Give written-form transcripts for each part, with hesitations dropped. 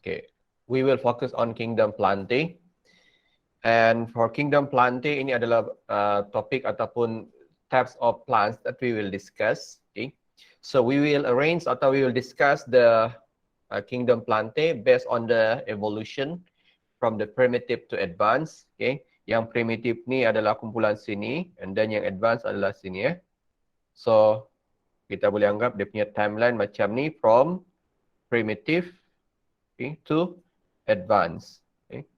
Okay, we will focus on Kingdom Plantae. And for Kingdom Plantae, ini adalah topik ataupun types of plants that we will discuss. Okay, so we will arrange atau we will discuss the Kingdom Plantae based on the evolution from the primitive to advanced. Okay, yang primitif ni adalah kumpulan sini, and then yang advanced adalah sini ya. So kita boleh anggap dia punya timeline macam ni from primitive, okay, to advanced. Okay.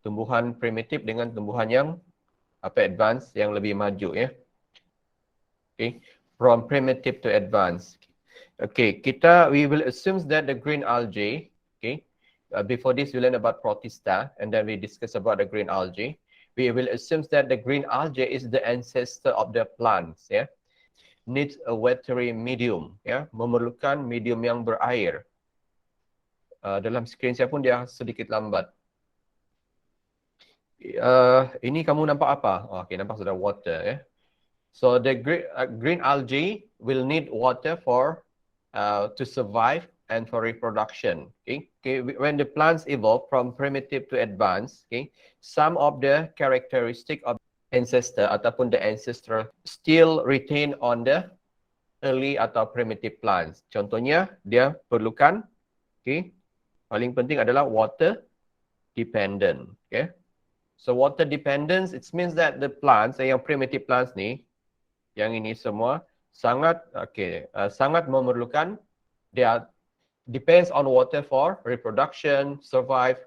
Tumbuhan primitif dengan tumbuhan yang advanced yang lebih maju ya. Okay, from primitive to advanced. Okay, we will assume that the green algae, okay, before this we learn about Protista and then we discuss about the green algae. We will assume that the green algae is the ancestor of the plants, ya. Needs a watery medium, ya, memerlukan medium yang berair. Dalam skrin saya pun dia sedikit lambat. Ini kamu nampak apa? Okay, nampak sudah water, ya. So the green algae will need water for to survive and for reproduction. Okay, when the plants evolve from primitive to advanced, okay, some of the characteristic of ancestor ataupun the ancestral still retain on the early atau primitive plants. Contohnya dia perlukan, okay, paling penting adalah water dependent. Okay, so water dependence, it means that the plants yang primitive plants ni, yang ini semua sangat sangat memerlukan, dia depends on water for reproduction, survive,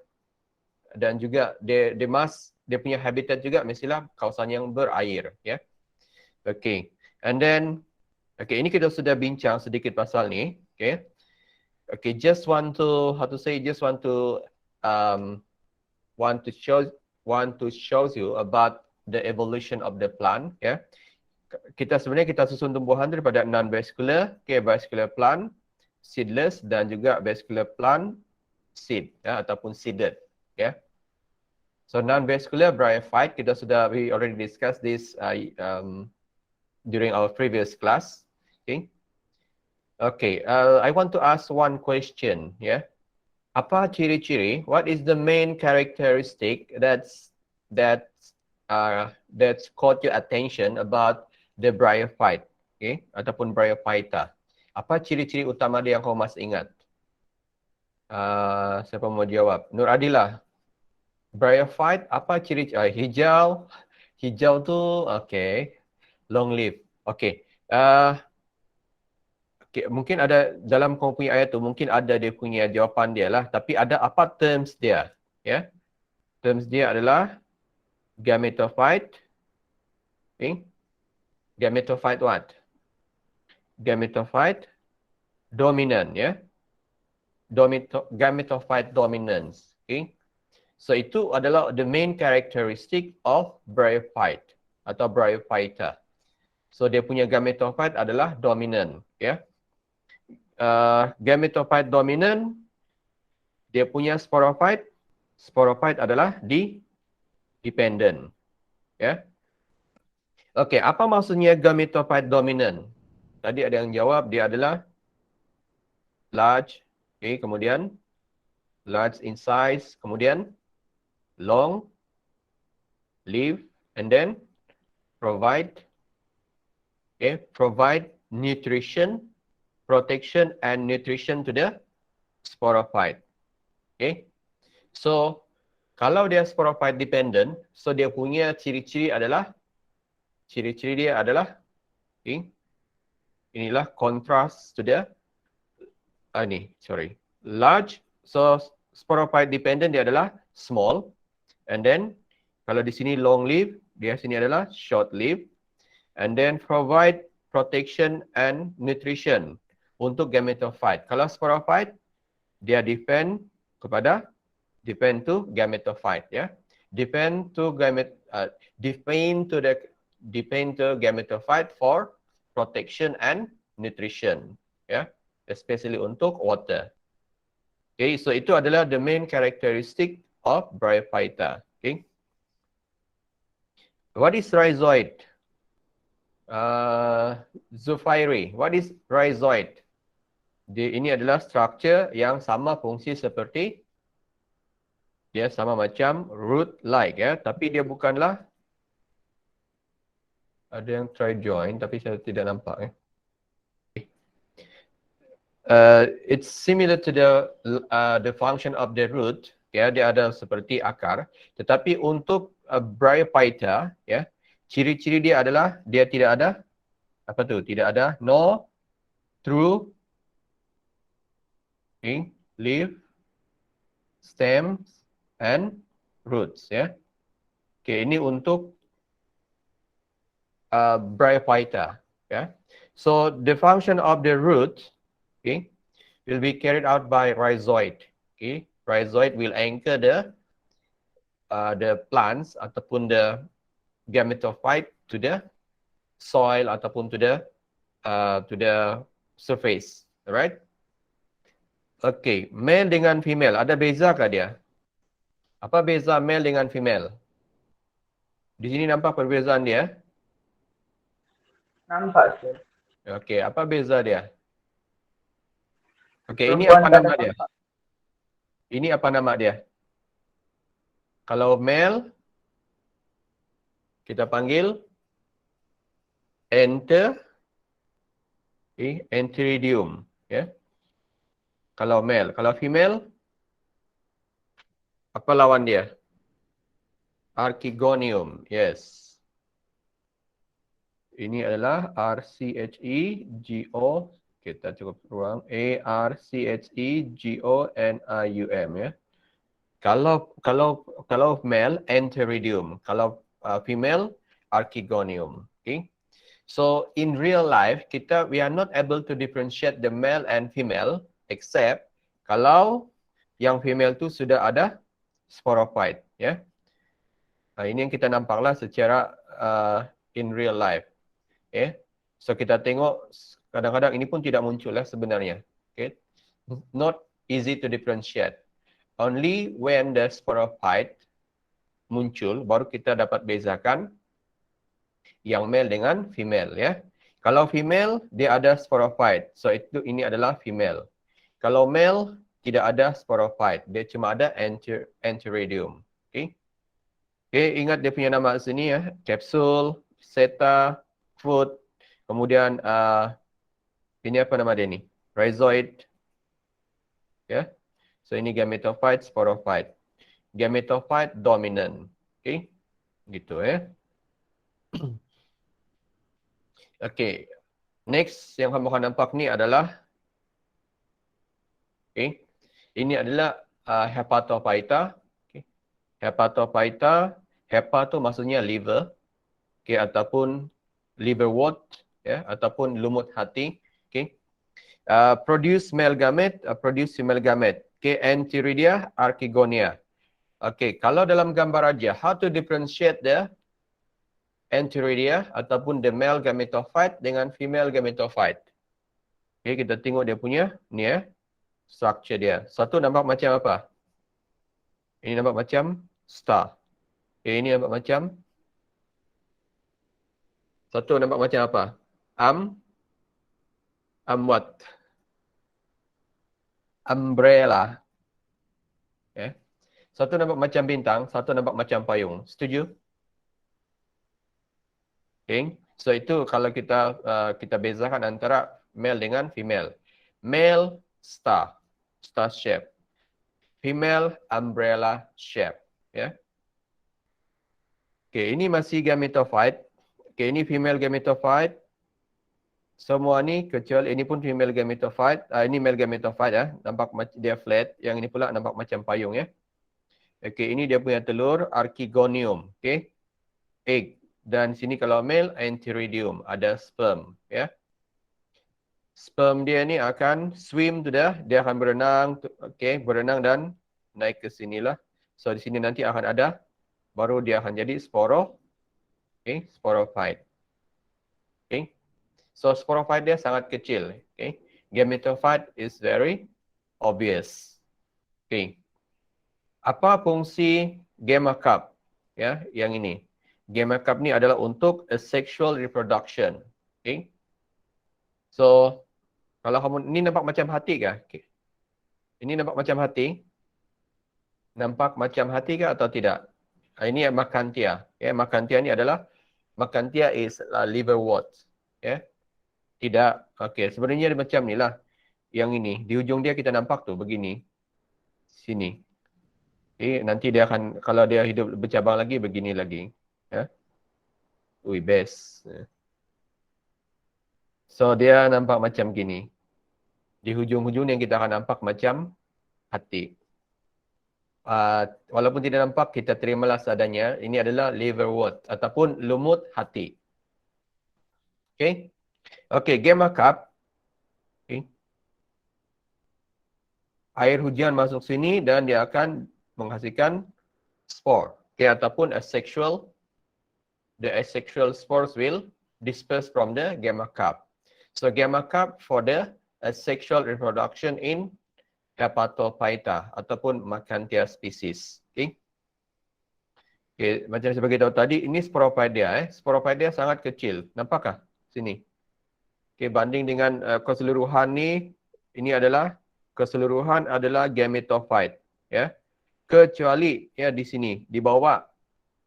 dan juga dia punya habitat juga mestilah kawasan yang berair, ya. Okay, and then ini kita sudah bincang sedikit pasal ni, okay, just want to show you about the evolution of the plant, ya. Kita susun tumbuhan daripada non-vascular, vascular plant, seedless, dan juga vascular plant, seed, ya, ataupun seeded. Ya. So non-vascular bryophyte, we already discussed this during our previous class. Okay, I want to ask one question. Ya. Apa ciri-ciri? What is the main characteristic that's caught your attention about the bryophyte, ataupun bryophyta? Apa ciri-ciri utama dia yang kau masih ingat? Siapa mau jawab? Nur Adilah. Bryophyte, apa ciri? Hijau. Hijau tu, long leaf. Mungkin ada dalam kau punya ayat tu, mungkin ada dia punya jawapan dia lah. Tapi ada apa terms dia? Ya, terms dia adalah gametophyte. Gametophyte what? Gametophyte dominant, ya. Gametophyte dominance. So itu adalah the main characteristic of bryophyte atau bryophyta. So dia punya gametophyte adalah dominant, ya. Gametophyte dominant, dia punya sporophyte adalah dependent, ya. Okay, apa maksudnya gametophyte dominant? Tadi ada yang jawab, dia adalah large, kemudian large in size, kemudian long, live, and then provide nutrition, protection, and nutrition to the sporophyte. So kalau dia sporophyte dependent, so dia punya ciri-ciri dia adalah inilah contrast to the large. So sporophyte dependent dia adalah small, and then kalau di sini long live, dia sini adalah short live, and then provide protection and nutrition untuk gametophyte. Kalau sporophyte, dia depend to gametophyte, ya. Depend to gametophyte for protection and nutrition, ya, especially untuk water. So itu adalah the main characteristic of bryophyta. What is rhizoid? Zufairi, what is rhizoid? Ini adalah structure yang sama fungsi seperti sama macam root like ya, tapi dia bukanlah, ada yang try join tapi saya tidak nampak ya. It's similar to the function of the root ya, dia ada seperti akar, tetapi untuk Bryophyta ya, ciri-ciri dia adalah dia tidak ada tidak ada no through leaf, stems and roots ya. Ini untuk Bryophyta ya. So the function of the root will be carried out by rhizoid. Rhizoid will anchor the plants ataupun the gametophyte to the soil ataupun to the surface. Alright? Okay, male dengan female, ada bezakah dia? Apa beza male dengan female? Di sini nampak perbezaan dia? Nampak, sir. Okay, apa beza dia? Okay, ini Perempuan apa tak ada nama dia? nampak. Ini apa nama dia? Kalau male, kita panggil Antheridium. Ya. Kalau male. Kalau female, apa lawan dia? Archegonium. Yes. Ini adalah RCHEGO. Kita cukup ruang. ARCHEGONIUM ya. Kalau male, Antheridium. Kalau female, Archegonium. Okay. So in real life, we are not able to differentiate the male and female except kalau yang female tu sudah ada sporophyte ya. Ini yang kita nampaklah secara in real life. Okay. So kita tengok kadang-kadang ini pun tidak muncul sebenarnya. Okay. Not easy to differentiate. Only when the sporophyte muncul baru kita dapat bezakan yang male dengan female ya. Kalau female dia ada sporophyte. So ini adalah female. Kalau male tidak ada sporophyte, dia cuma ada Antheridium. Okay. Okay, ingat dia punya nama sini ya, capsule, seta, fruit, kemudian ini apa nama dia ni? Rhizoid. Ya. So ini gametophyte, sporophyte. Gametophyte dominant. Okay. Gitu ya. Okay. Next yang kamu akan nampak ni adalah ini adalah Hepatophyta. Okay. Hepatophyta, hepa tu maksudnya liver. Okay, ataupun liverwort ya, ataupun lumut hati. Okay. Produce male gamete, produce female gamete. Okay, Antheridia, Archegonia. Okay, kalau dalam gambar aja, how to differentiate the Antheridia ataupun the male gametophyte dengan female gametophyte. Okay, kita tengok dia punya ni ya, structure dia. Satu nampak macam apa? Ini nampak macam star. Okay, ini nampak macam, satu nampak macam apa? What? Umbrella. Okay. Satu nampak macam bintang, satu nampak macam payung. Setuju? Okay. So itu kalau kita bezakan antara male dengan female. Male star shape. Female umbrella shape. Ya. Okay, ini masih gametophyte. Okay, ini female gametophyte. Semua ni kecuali ini pun female gametophyte. Ini male gametophyte ya. Nampak dia flat. Yang ini pula nampak macam payung ya. Okay, ini dia punya telur Archegonium. Okay. Egg. Dan sini kalau male, Antheridium. Ada sperm. Ya. Sperm dia ni akan swim tu dah. Dia akan berenang. Okay, berenang dan naik ke sinilah. So di sini nanti akan ada. Baru dia akan jadi okay, sporophyte. Okay. So sporophyte dia sangat kecil. Okay. Gametophyte is very obvious. Okay. Apa fungsi gamma cup? Ya, yang ini. Gamma cup ni adalah untuk asexual reproduction. Okay. So Kalau kamu ini nampak macam hati kah? Okay. Ini nampak macam hati? Nampak macam hati kah atau tidak? Ini Markantia. Ya, Markantia ini adalah Markantia is liverwort. Ya. Tidak. Okey, sebenarnya dia macam ni lah. Yang ini, di hujung dia kita nampak tu begini. Sini. Nanti dia akan, kalau dia hidup bercabang lagi, begini lagi. Ya. Ui, best. So, dia nampak macam gini. Di hujung-hujung yang kita akan nampak macam hati. Walaupun tidak nampak, kita terimalah seadanya. Ini adalah liverwort ataupun lumut hati. Okay. Okay, gamma cup. Okay. Air hujan masuk sini dan dia akan menghasilkan spore. Okay, ataupun the asexual spores will disperse from the gamma cup. So gamma cup for the asexual reproduction in Hepatophyta ataupun Markantia species. Okay. Okay, macam saya beritahu tadi, ini sporophydia. Sporophydia sangat kecil. Nampakkah? Sini. Okay, banding dengan keseluruhan ni, ini adalah keseluruhan adalah gametophyte. Ya. Kecuali ya di sini, di bawah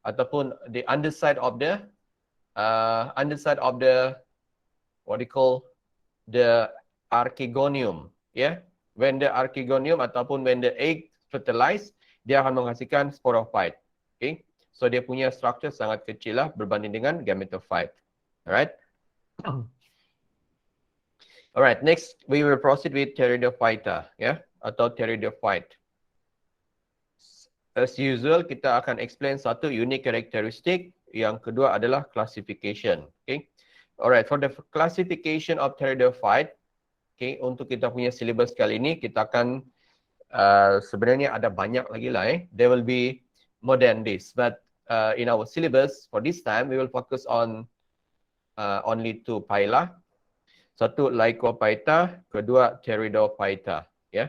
ataupun the underside of the what you call the archegonium. Ya. When the archegonium ataupun when the egg fertilized, dia akan menghasilkan sporophyte. Okay. So dia punya structure sangat kecil lah berbanding dengan gametophyte. Alright. Alright, next we will proceed with Pteridophyta, ya, atau Pteridophyte. As usual, kita akan explain satu unique characteristic, yang kedua adalah classification. Okay. Alright, for the classification of Pteridophyte, okay, untuk kita punya syllabus kali ini, kita akan sebenarnya ada banyak lagi lah. There will be more than this, but in our syllabus for this time, we will focus on only two phyla. Satu Lycophyta, kedua Pteridophyta. Ya.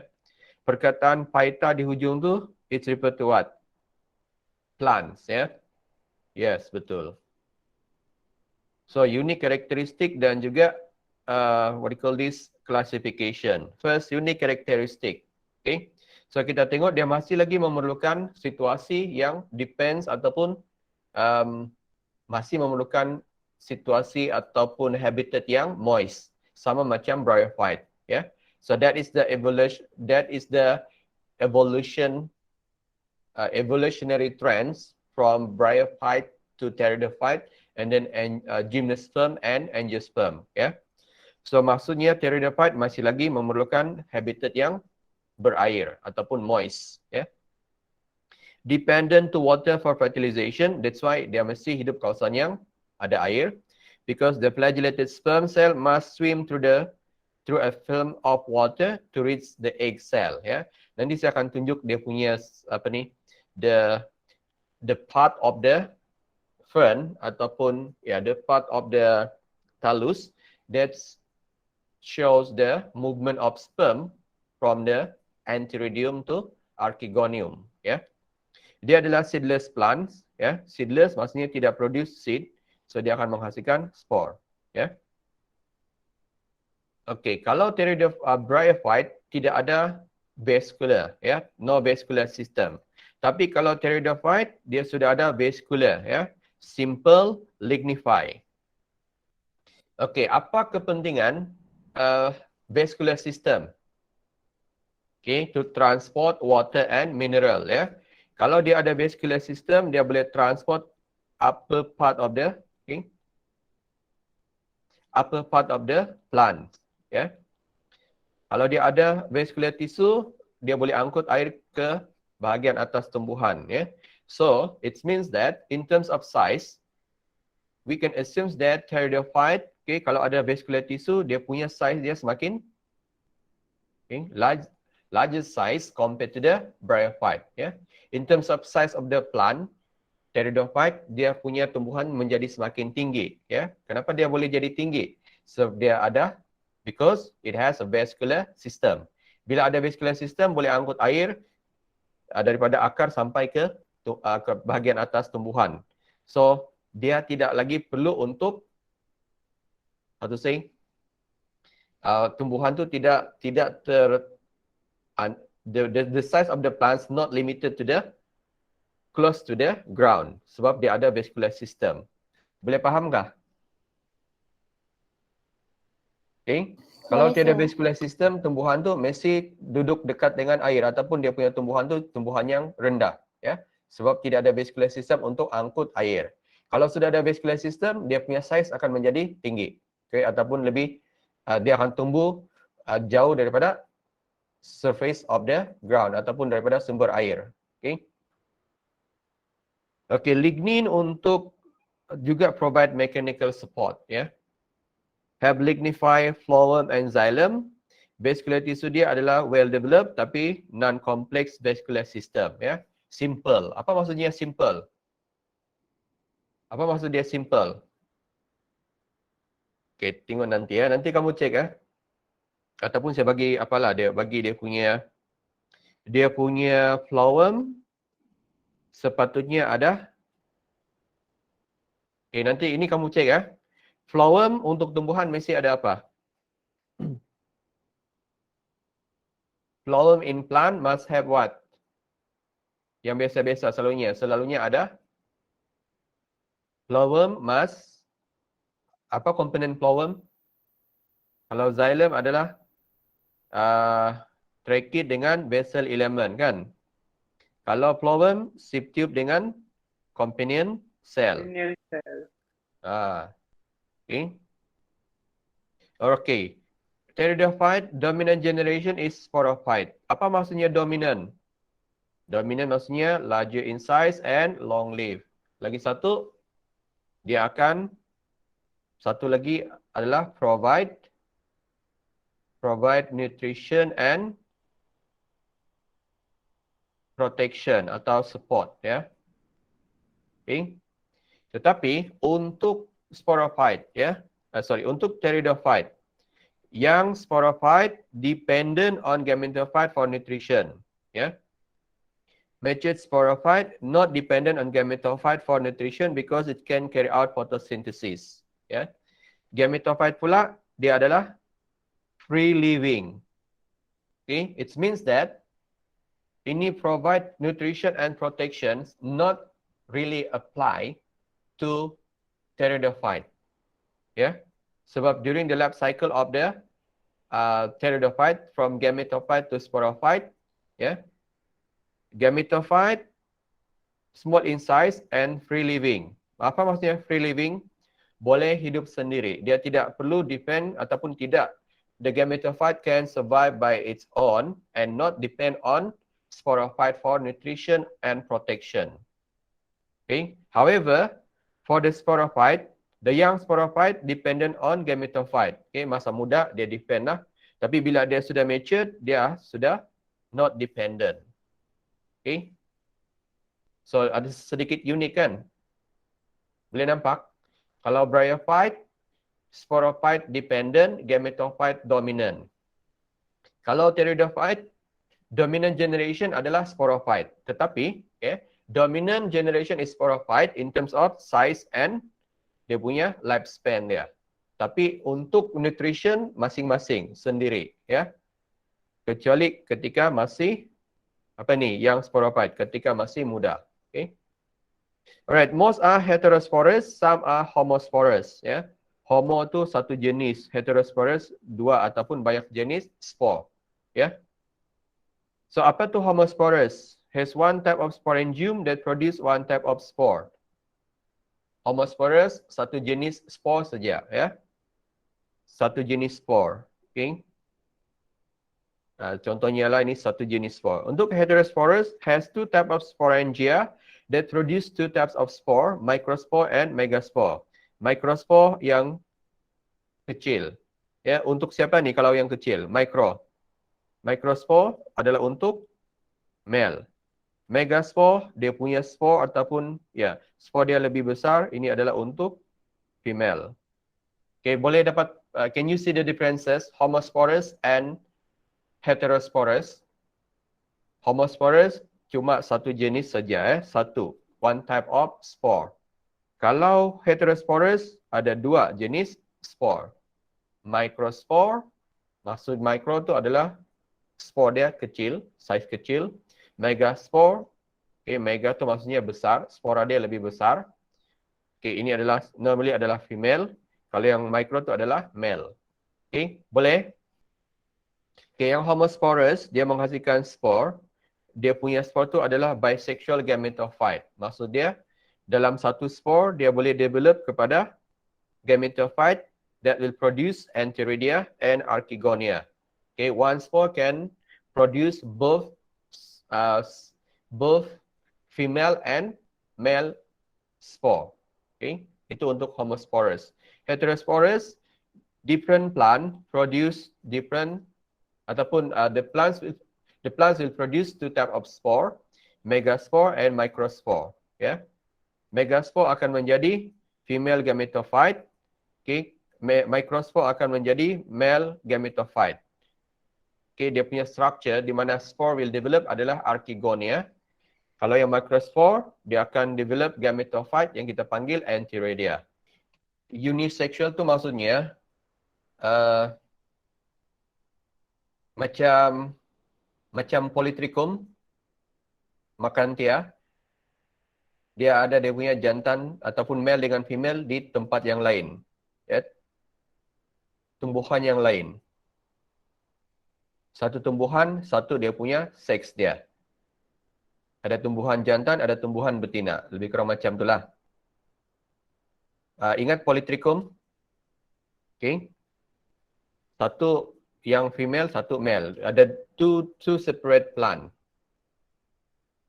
Perkataan phyta di hujung tu, it's referred to what? Plants, ya. Yes, betul. So unique characteristic dan juga what you call this classification. First, unique characteristic. Okay. So kita tengok dia masih lagi memerlukan situasi yang depends ataupun masih memerlukan situasi ataupun habitat yang moist. Sama macam bryophyte, ya. Yeah? So that is the evolutionary trends from bryophyte to pteridophyte and then gymnosperm and angiosperm, ya. Yeah? So maksudnya pteridophyte masih lagi memerlukan habitat yang berair ataupun moist, ya. Yeah? Dependent to water for fertilization, that's why dia mesti hidup kawasan yang ada air. Because the flagellated sperm cell must swim through a film of water to reach the egg cell. Ya, nanti saya akan tunjuk dia punya the part of the fern ataupun the part of the thallus that shows the movement of sperm from the antheridium to archegonium. Ya, dia adalah seedless plants. Ya, seedless maksudnya tidak produce seed. So dia akan menghasilkan spore, ya. Okey, kalau bryophyte tidak ada vascular, ya, no vascular system. Tapi kalau pteridophyte dia sudah ada vascular, ya, simple lignify. Okey, apa kepentingan vascular system? Okay, to transport water and mineral, ya. Kalau dia ada vascular system, dia boleh transport upper part of the upper part of the plant, ya. Kalau dia ada vascular tissue, dia boleh angkut air ke bahagian atas tumbuhan, ya. So it means that in terms of size, we can assume that pteridophyte, okay, kalau ada vascular tissue, dia punya size dia semakin larger size compared to the bryophyte, ya. In terms of size of the plant, pteridophyte dia punya tumbuhan menjadi semakin tinggi, ya. Kenapa dia boleh jadi tinggi? So dia ada because it has a vascular system. Bila ada vascular system boleh angkut air daripada akar sampai ke bahagian atas tumbuhan. So dia tidak lagi perlu untuk tumbuhan tu tidak the size of the plants not limited to the close to the ground sebab dia ada vascular system. Boleh faham kah? Okay. Kalau tiada vascular system, tumbuhan tu mesti duduk dekat dengan air ataupun dia punya tumbuhan tu tumbuhan yang rendah, ya. Sebab tidak ada vascular system untuk angkut air. Kalau sudah ada vascular system, dia punya size akan menjadi tinggi, okay, ataupun lebih dia akan tumbuh jauh daripada surface of the ground ataupun daripada sumber air. Okay. Okay, lignin untuk juga provide mechanical support, ya. Have lignify, phloem and xylem. Vascular tissue dia adalah well developed tapi non-complex vascular system, ya. Simple. Apa maksudnya simple? Apa maksud dia simple? Okay, tengok nanti ya. Nanti kamu cek ya. Ataupun saya bagi apalah dia bagi dia punya phloem sepatutnya ada. Okay, nanti ini kamu cek ya. Phloem untuk tumbuhan mesti ada apa? Phloem in plant must have what? Yang biasa-biasa selalunya ada. Phloem must, apa komponen phloem? Kalau xylem adalah trachea dengan basal element kan? Kalau phloem, sheath tube dengan companion cell. Okay. Okay. Pteridophyte dominant generation is sporophyte. Apa maksudnya dominant? Dominant maksudnya larger in size and long live. Lagi satu, dia akan satu lagi adalah provide nutrition and protection atau support, ya. Okay. Tetapi untuk sporophyte, ya, untuk pteridophyte, yang sporophyte dependent on gametophyte for nutrition, ya. Matured sporophyte not dependent on gametophyte for nutrition because it can carry out photosynthesis, ya. Gametophyte pula dia adalah free living. Okay, it means that ini provide nutrition and protection not really apply to pteridophyte. Yeah, sebab during the life cycle of the pteridophyte from gametophyte to sporophyte, yeah, gametophyte small in size and free living. Apa maksudnya free living? Boleh hidup sendiri. Dia tidak perlu depend ataupun tidak. The gametophyte can survive by its own and not depend on sporophyte for nutrition and protection. Okay. However, for the sporophyte, the young sporophyte dependent on gametophyte. Okay, masa muda dia depend lah. Tapi bila dia sudah mature, dia sudah not dependent. Okay. So ada sedikit unik kan? Boleh nampak? Kalau bryophyte, sporophyte dependent, gametophyte dominant. Kalau pteridophyte, dominant generation adalah sporophyte. Tetapi, okay, dominant generation is sporophyte in terms of size and dia punya lifespan dia. Tapi untuk nutrition masing-masing sendiri, ya. Kecuali ketika masih yang sporophyte, ketika masih muda. Okay. Alright, most are heterosporous, some are homosporous, ya. Homo tu satu jenis, heterosporous dua ataupun banyak jenis spore, ya. So apa tu homosporous? Has one type of sporangium that produce one type of spore. Homosporous satu jenis spore saja, ya. Satu jenis spore, okay. Contohnya lah ini satu jenis spore. Untuk heterosporous has two type of sporangia that produce two types of spore, microspore and megaspore. Microspore yang kecil. Ya, untuk siapa nih kalau yang kecil? Microspore adalah untuk male. Megaspore dia punya spore ataupun ya, spore dia lebih besar, ini adalah untuk female. Okay, boleh dapat can you see the differences homosporous and heterosporous? Homosporous cuma satu jenis saja, satu, one type of spore. Kalau heterosporous ada dua jenis spore, microspore Maksud micro tu adalah spore dia kecil, size kecil. Megaspore, okay, mega tu maksudnya besar, spora dia lebih besar. Okay, ini adalah normally adalah female. Kalau yang micro tu adalah male. Okay, boleh? Okay, yang homosporous, dia menghasilkan spore. Dia punya spore tu adalah bisexual gametophyte. Maksud dia, dalam satu spore, dia boleh develop kepada gametophyte that will produce antheridia and archegonia. Okay, one spore can produce both female and male spore. Okay, itu untuk homosporous. Heterosporous, different plant produce different ataupun the plants will produce two type of spore, megaspore and microspore. Yeah, megaspore akan menjadi female gametophyte. Okay, microspore akan menjadi male gametophyte. Okay, dia punya structure di mana spore will develop adalah archegonia. Kalau yang microspore, dia akan develop gametophyte yang kita panggil antheridia. Unisexual tu maksudnya macam polytrichum, Macrantia. Dia ada dia punya jantan ataupun male dengan female di tempat yang lain. Ya. Tumbuhan yang lain. Satu tumbuhan, satu dia punya seks dia. Ada tumbuhan jantan, ada tumbuhan betina. Lebih kurang macam itulah. Ingat polytrichum? Okay. Satu yang female, satu male. Ada two separate plant.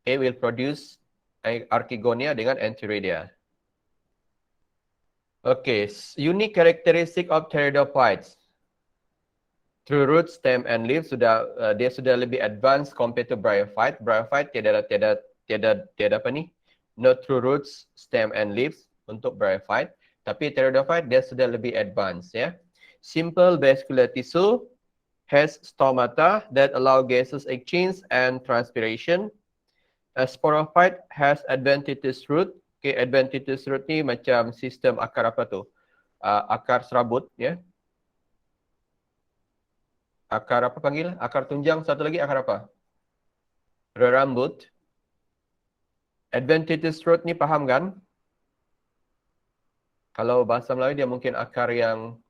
Okay, will produce archegonia dengan antheridia. Okay, unique characteristic of pteridophytes. Through root, stem and leaf dia sudah lebih advanced compared to bryophyte. Bryophyte tiada apa ni? No true roots, stem and leaves untuk bryophyte. Tapi pteridophyte dia sudah lebih advanced ya. Simple vascular tissue, has stomata that allow gaseous exchange and transpiration. A sporophyte has adventitious root. Okay, adventitious root ni macam sistem akar apa tu? Akar serabut ya. Akar apa panggil? Akar tunjang, satu lagi akar apa? Rerambut. Adventitious root ni paham kan? Kalau bahasa Melayu dia mungkin akar yang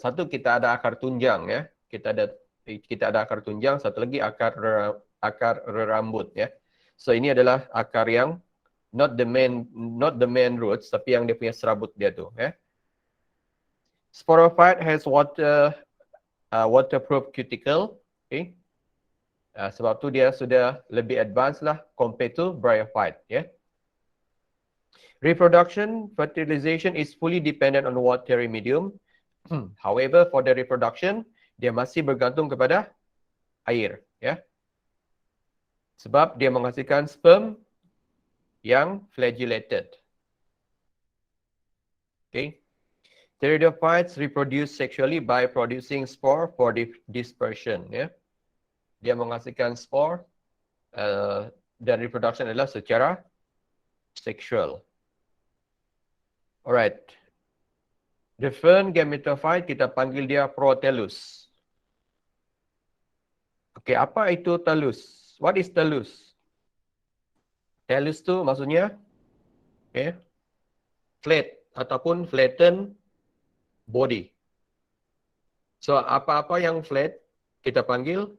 satu kita ada akar tunjang ya. Kita ada akar tunjang, satu lagi akar rerambut ya. So ini adalah akar yang not the main roots tapi yang dia punya serabut dia tu ya. Sporophyte has waterproof cuticle. Okay. Sebab tu dia sudah lebih advanced lah compared to bryophyte. Yeah. Reproduction, fertilization is fully dependent on watery medium. However, for the reproduction, dia masih bergantung kepada air. Yeah. Sebab dia menghasilkan sperm yang flagellated. Okay. Pteridophytes reproduce sexually by producing spore for dispersion. Yeah. Dia menghasilkan spore dan reproduction adalah secara sexual. Alright. The fern gametophyte kita panggil dia protellus. Okay, apa itu tellus? What is tellus? Tellus tu maksudnya okay, flat ataupun flattened body. So apa-apa yang flat kita panggil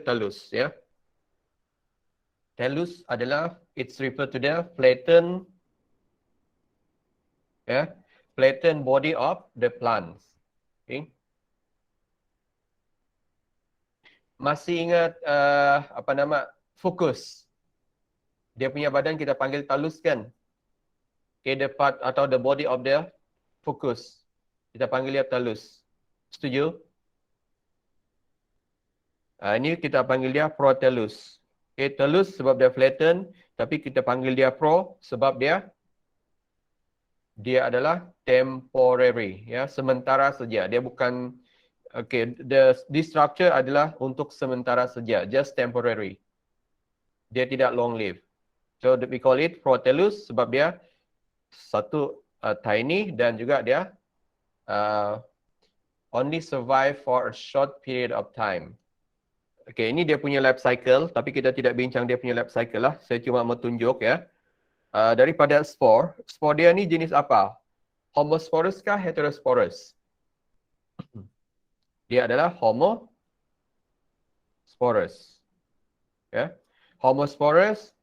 tellus ya. Tellus adalah it's referred to the flattened body of the plants. Okay. Masih ingat fucus. Dia punya badan kita panggil tallus kan? Okay, the part atau the body of the fucus. Kita panggil dia tallus. Setuju? Ini kita panggil dia protellus. Okay, tellus sebab dia flatten, tapi kita panggil dia pro sebab dia adalah temporary, ya, sementara saja. Dia bukan okay, this structure adalah untuk sementara saja, just temporary. Dia tidak long live. So we call it protellus sebab dia satu tiny dan juga dia only survive for a short period of time. Okay, ini dia punya life cycle, tapi kita tidak bincang dia punya life cycle lah. Saya cuma mau tunjuk ya. Daripada spore, spore dia ni jenis apa? Homosporous kah heterosporous? Dia adalah homosporous. Ya. Homosporous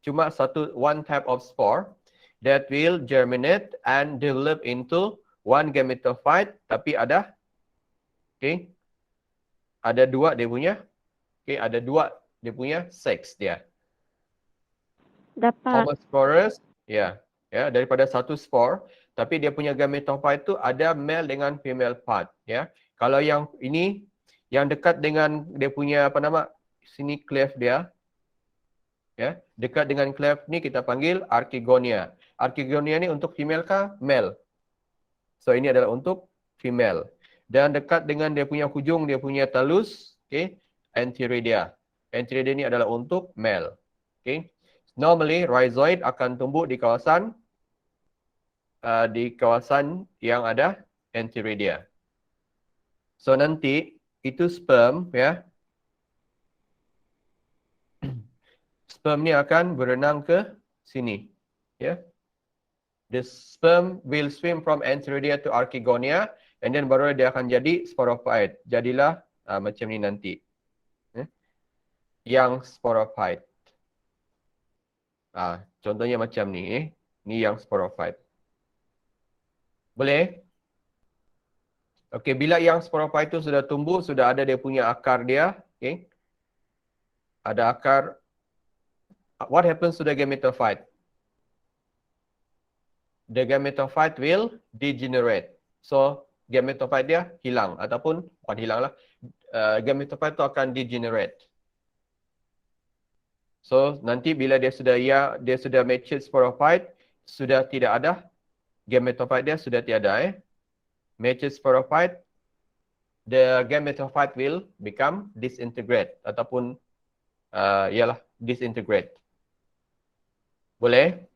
cuma one type of spore that will germinate and develop into one gametophyte, tapi ada ada dua dia punya ada dua dia punya seks dia. Dapat. Homosporous ya daripada satu spore, tapi dia punya gametophyte tu ada male dengan female part ya. Kalau yang ini yang dekat dengan dia punya apa nama sini cleft dia ya, dekat dengan cleft ni kita panggil Archegonia. Archegonia ni untuk female kah male? So ini adalah untuk female. Dan dekat dengan dia punya hujung dia punya talus, Antheridia. Antheridia ni adalah untuk male. Normally rhizoid akan tumbuh di kawasan yang ada Antheridia. So nanti itu sperm ya. Sperm ni akan berenang ke sini. Ya. The sperm will swim from Antheridia to Archegonia and then baru dia akan jadi sporophyte. Jadilah macam ni nanti. Yang sporophyte. Contohnya macam ni. Ni yang sporophyte. Boleh? Okey, bila yang sporophyte itu sudah tumbuh, sudah ada dia punya akar dia. Okay. Ada akar. What happens to the gametophyte? The gametophyte will degenerate. So, gametophyte dia hilang ataupun bukan hilang lah. Gametophyte itu akan degenerate. So, nanti bila dia sudah matured sporophyte, sudah tidak ada gametophyte dia sudah tiada Matured sporophyte, the gametophyte will become disintegrate ataupun disintegrate. Boleh?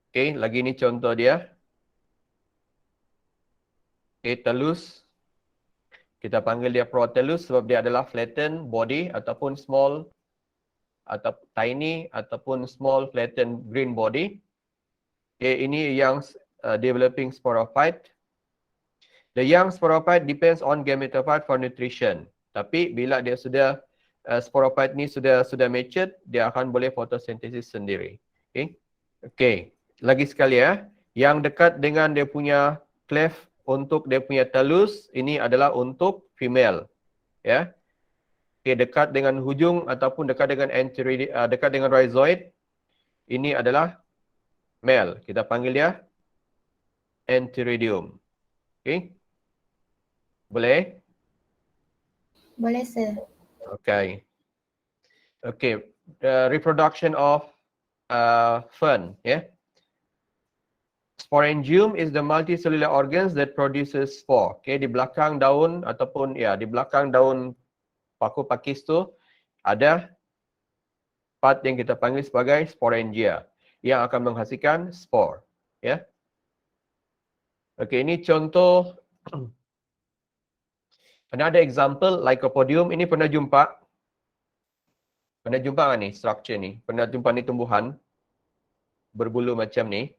Okay, lagi ni contoh dia. Okay, talus. Kita panggil dia protellus sebab dia adalah flattened body ataupun small atau tiny ataupun small flattened green body. Okay, ini yang developing sporophyte. The young sporophyte depends on gametophyte for nutrition. Tapi bila dia sudah sporophyte ni sudah matured, dia akan boleh fotosintesis sendiri. Okay. Lagi sekali ya, yang dekat dengan dia punya cleft untuk dia punya talus, ini adalah untuk female. Ya. Okay, dekat dengan hujung ataupun dekat dengan dekat dengan rhizoid, ini adalah male. Kita panggil dia antheridium. Okay. Boleh? Boleh, sir. Okay. Okay. The reproduction of fern, yeah. Sporangium is the multicellular organs that produces spore. Okay, di belakang daun ataupun di belakang daun paku pakis tu ada part yang kita panggil sebagai sporangia yang akan menghasilkan spore. Ya. Okay, ini contoh. Another example, Lycopodium. Ini pernah jumpa? Pernah jumpa kan ni structure ni? Pernah jumpa ni tumbuhan berbulu macam ni?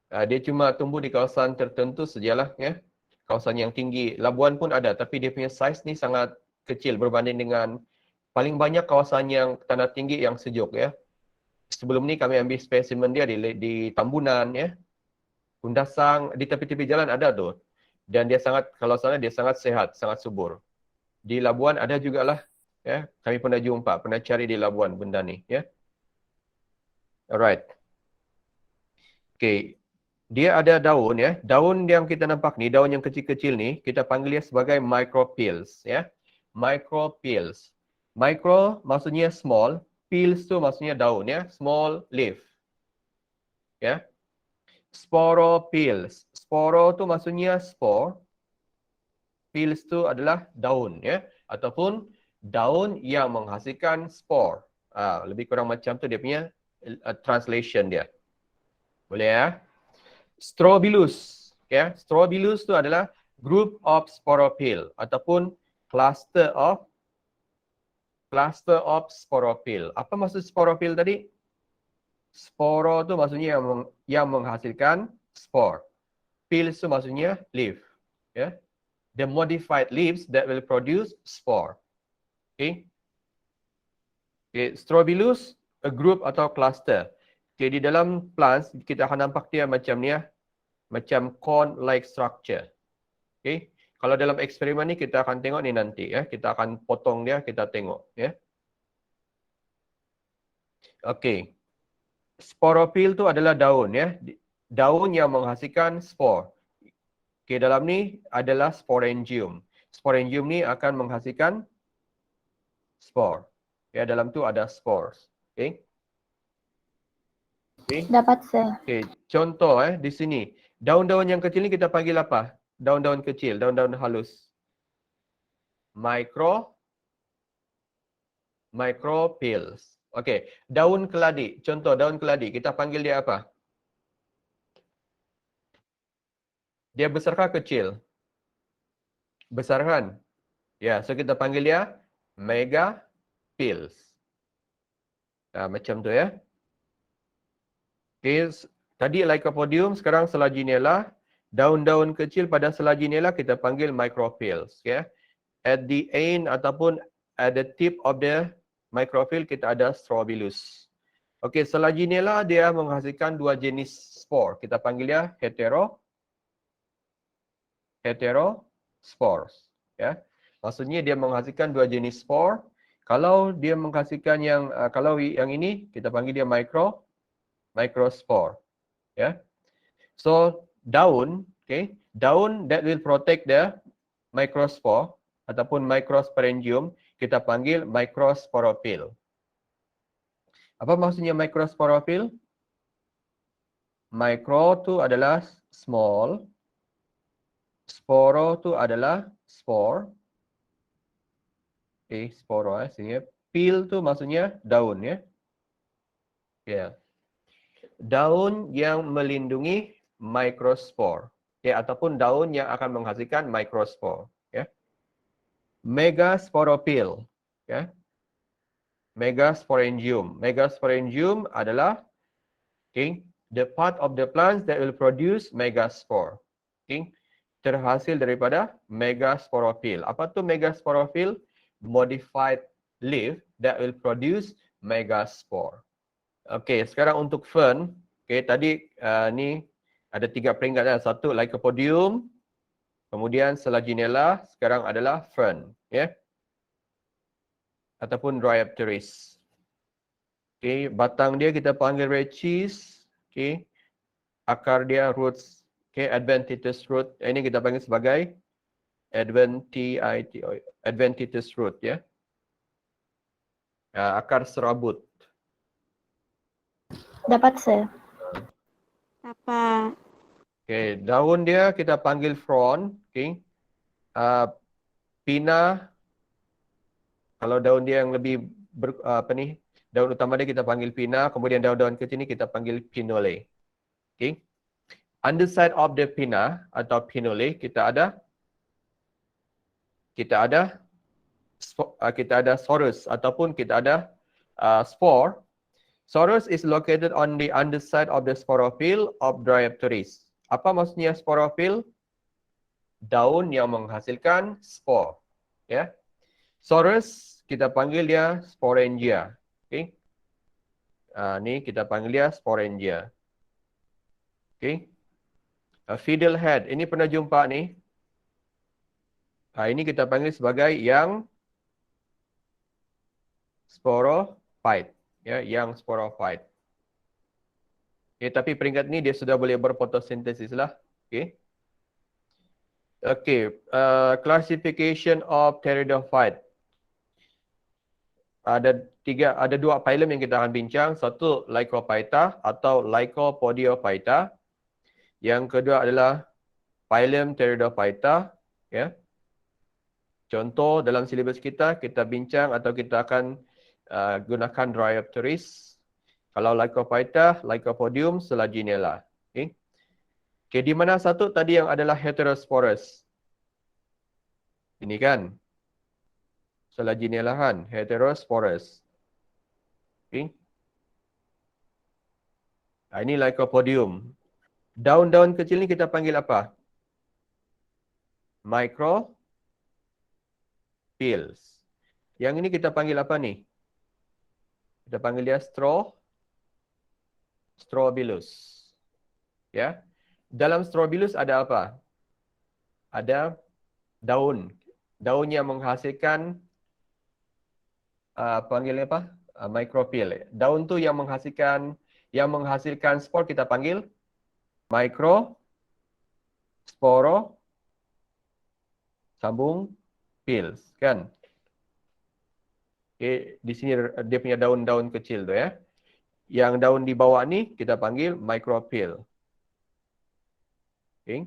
Dia cuma tumbuh di kawasan tertentu sajalah ya. Kawasan yang tinggi. Labuan pun ada tapi dia punya size ni sangat kecil berbanding dengan paling banyak kawasan yang tanah tinggi yang sejuk ya. Sebelum ni kami ambil spesimen dia di Tambunan ya. Kundasang di tepi-tepi jalan ada tu. Dan dia sangat kalau sana dia sangat sehat, sangat subur. Di Labuan ada jugalah ya. Kami pernah jumpa, pernah cari di Labuan benda ni ya. Alright. Okay, dia ada daun ya. Daun yang kita nampak ni, daun yang kecil-kecil ni, kita panggil dia sebagai micropills ya. Micropills. Micro maksudnya small, pills tu maksudnya daun ya, small leaf. Ya. Sporopills. Sporo tu maksudnya spore. Pills tu adalah daun ya, ataupun daun yang menghasilkan spore. Lebih kurang macam tu dia punya translation dia. Boleh ya? Strobilus. Ya, Strobilus itu adalah group of sporophyll ataupun cluster of sporophyll. Apa maksud sporophyll tadi? Sporo itu maksudnya yang menghasilkan spore. Pill itu maksudnya leaf. Ya. The modified leaves that will produce spore. Okay. Okay. Strobilus, a group atau cluster. Okay. Di dalam plants, kita akan nampak dia macam ni ya. Macam cone-like structure. Okay. Kalau dalam eksperimen ni kita akan tengok ni nanti ya. Kita akan potong dia, kita tengok ya. Okay. Sporophyll tu adalah daun ya. Daun yang menghasilkan spore. Okay, dalam ni adalah sporangium. Sporangium ni akan menghasilkan spore. Ya, dalam tu ada spores. Okay. Okay. Dapat, sir. Okay, contoh di sini. Daun-daun yang kecil ni kita panggil apa? Daun-daun kecil, daun-daun halus. Micropills. Okey, daun keladi. Contoh daun keladi, kita panggil dia apa? Dia besar kah kecil? Besar kan? Ya, so kita panggil dia megapills. Macam tu ya. Okey, tadi Lycopodium, sekarang Selaginella. Daun-daun kecil pada Selaginella kita panggil micropills. Okay. At the end ataupun at the tip of the microphyll kita ada Strobilus. Okey, Selaginella dia menghasilkan dua jenis spore. Kita panggil dia heterospores. Ya. Maksudnya dia menghasilkan dua jenis spore. Kalau dia menghasilkan kalau yang ini kita panggil dia microspore. Ya. So daun, okay, daun that will protect the microspore ataupun microsporangium kita panggil microsporophyll. Apa maksudnya microsporophyll? Micro tu adalah small, sporo tu adalah spore. Okay, sporo sini. Pill tu maksudnya daun ya. Ya. Daun yang melindungi microspore. Okay, ataupun daun yang akan menghasilkan microspore. Ya. Megasporophyll. Ya. Megasporangium. Megasporangium adalah the part of the plants that will produce megaspore. Terhasil daripada megasporophyll. Apa tu megasporophyll? Modified leaf that will produce megaspore. Okey, sekarang untuk fern. Okey, tadi ni ada 3 peringkat. Satu Lycopodium, kemudian Selaginella, sekarang adalah fern, ya. Ataupun Dryopteris. Okey, batang dia kita panggil rachis. Okey. Akar dia roots. Okey, adventitious root. Ini kita panggil sebagai adventitious root ya. Akar serabut. Dapat, sir. Dapat. Okey, daun dia kita panggil frond. Okey. Pina. Kalau daun dia yang lebih daun utama dia kita panggil pina, kemudian daun-daun kecil ni kita panggil pinole. Okay. Underside of the pina atau pinole kita ada sorus ataupun kita ada spore. Sorus is located on the underside of the sporophyll of Dryopteris. Apa maksudnya sporophyll? Daun yang menghasilkan spore. Ya. Sorus kita panggil dia sporangia. Okay. Ni kita panggil dia sporangia. Okay. Fiddlehead. Ini pernah jumpa ni. Ini kita panggil sebagai yang sporophyte. Ya, yang sporophyte. Okay, tapi peringkat ni dia sudah boleh berfotosintesis lah. Okay. Okay. Classification of pteridophyte. Ada dua phylum yang kita akan bincang. Satu Lycophyta atau Lycopodiophyta. Yang kedua adalah phylum Pteridophyta. Ya. Contoh dalam silibus kita bincang atau kita akan gunakan Dryopteris. Kalau Lycophyta, Lycopodium, Selaginella. Okay. Okay, di mana satu tadi yang adalah heterosporous? Ini kan. Selaginella kan, heterosporous. Okay. Nah, ini Lycopodium. Daun-daun kecil ni kita panggil apa? Micropills. Yang ini kita panggil apa ni? Kita panggil dia Strobilus. Ya. Dalam Strobilus ada apa? Ada daun. Daun yang menghasilkan panggil apa? Micropill. Daun tu yang menghasilkan spor kita panggil microsporo sambung pills, kan? Okay, di sini dia punya daun-daun kecil tu ya. Yang daun di bawah ni kita panggil micropill. Okay.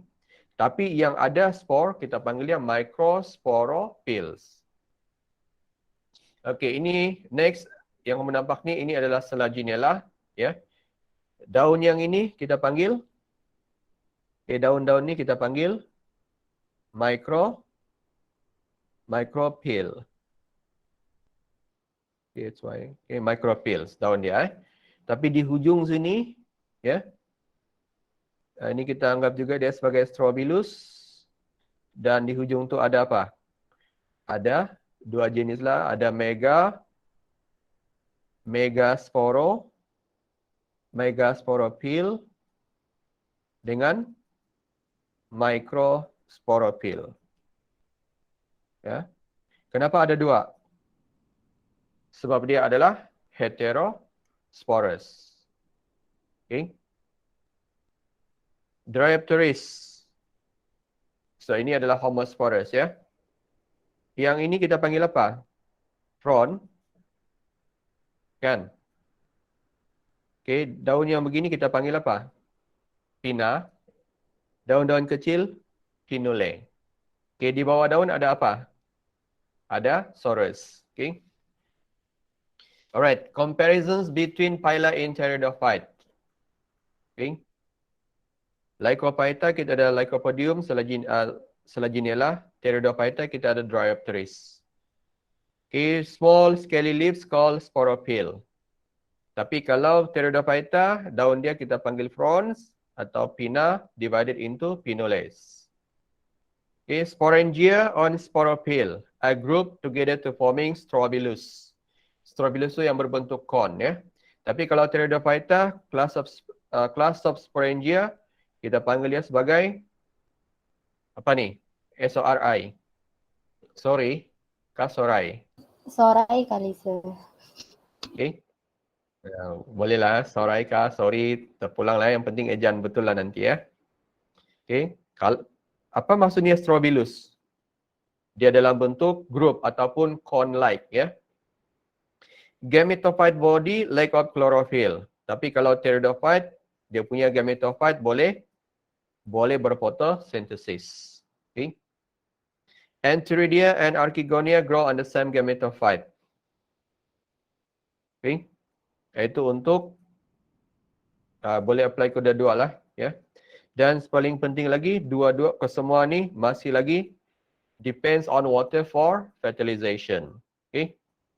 Tapi yang ada spor kita panggil dia microsporopills. Okay, ini next yang kamu nampak ni ini adalah Selaginella ya. Daun yang ini kita panggil daun-daun ni kita panggil micropill. Okay, that's why. Okay, micropills daun dia. Tapi di hujung sini ya. Ini kita anggap juga dia sebagai Strobilus. Dan di hujung tu ada apa? Ada dua jenis lah. Ada megasporopil dengan microsporopil. Ya. Kenapa ada dua? Sebab dia adalah heterosporous. Okay. Dryopteris. So ini adalah homosporous ya. Yang ini kita panggil apa? Frond. Kan? Okay, daun yang begini kita panggil apa? Pinna. Daun-daun kecil, pinnules. Okay, di bawah daun ada apa? Ada sorus. Okay. Alright, comparisons between phyla in Pteridophyte. Okay. Lycophyta kita ada Lycopodium, Selaginella. Pteridophyta kita ada Dryopteris. Okay, small scaly leaves called sporophyll. Tapi kalau Pteridophyta, daun dia kita panggil fronds atau pinna divided into pinnules. Okay, sporangia on sporophyll are grouped together to forming Strobilus. Strobilus itu yang berbentuk cone ya. Tapi kalau Pteridophyta, class of sporangia kita panggil dia sebagai apa ni? SORI. Sorry, Sorai. Sorai kali sir. Okay. Bolehlah, Sorai kah, sorry, terpulang lah. Yang penting ejan betul lah nanti ya. Okay. Apa maksudnya Strobilus? Dia dalam bentuk group ataupun cone-like ya. Gametophyte body lack of chlorophyll. Tapi kalau Pteridophyte, dia punya gametophyte boleh berphotosynthesis. Okay. Antheridia and Archegonia grow on the same gametophyte. Okay. Itu untuk boleh apply ke dua-dua lah ya. Dan paling penting lagi dua-dua kesemua ni masih lagi depends on water for fertilization. Okay.